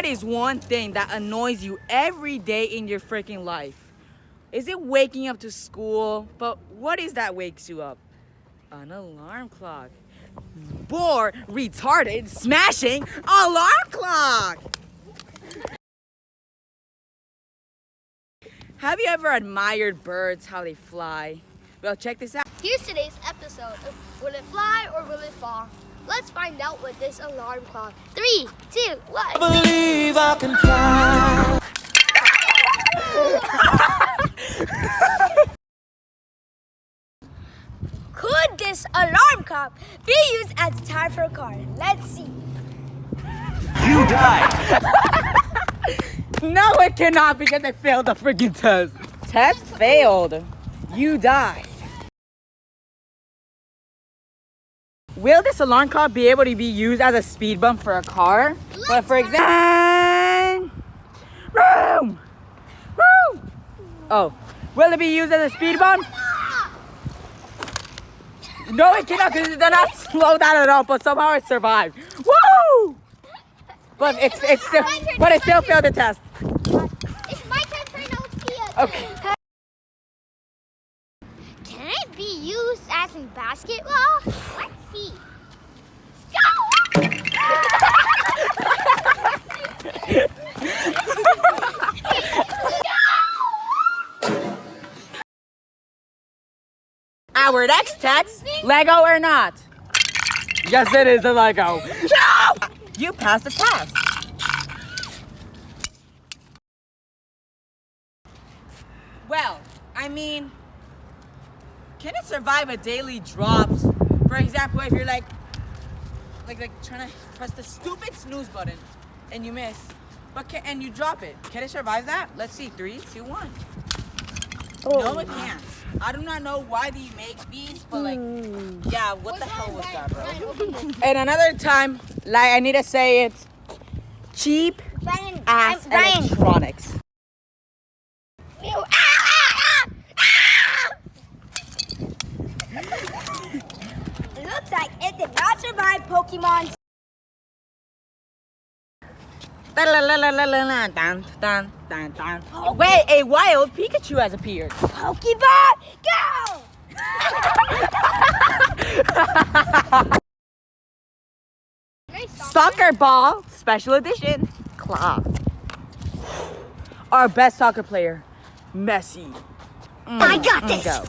What is one thing that annoys you every day in your freaking life? Is it waking up to school? But what is that wakes you up? An alarm clock. Bored, retarded, smashing alarm clock! Have you ever admired birds, how they fly? Well, check this out. Here's today's episode of Will It Fly or Will It Fall? Let's find out with this alarm clock. 3, 2, 1. I believe I can fly. Could this alarm clock be used as a time for a car? Let's see. You died. No, it cannot because I failed the freaking test. Test failed. You die. Will this alarm clock be able to be used as a speed bump for a car? But for example, room. Oh, will it be used as a speed bump? No, it cannot because it did not slow down at all. But somehow it survived. Woo! But it still failed the test. It's my turn for no. Okay. Can it be used as in basketball? Let's see. Our next text, Lego or not? Yes, it is a Lego. No! You passed the test. Well, I mean, can it survive a daily drops? For example, if you're like trying to press the stupid snooze button and you miss, and you drop it, can it survive that? Let's see, 3, 2, 1. Oh. No, it can't. I do not know why they make these, but yeah, what the hell was that, bro? And another time, I need to say it, cheap ass electronics. It looks like it did not survive Pokemon. Wait, a wild Pikachu has appeared. Pokeball, go! Soccer ball, special edition, claw. Our best soccer player, Messi. I got this. Go.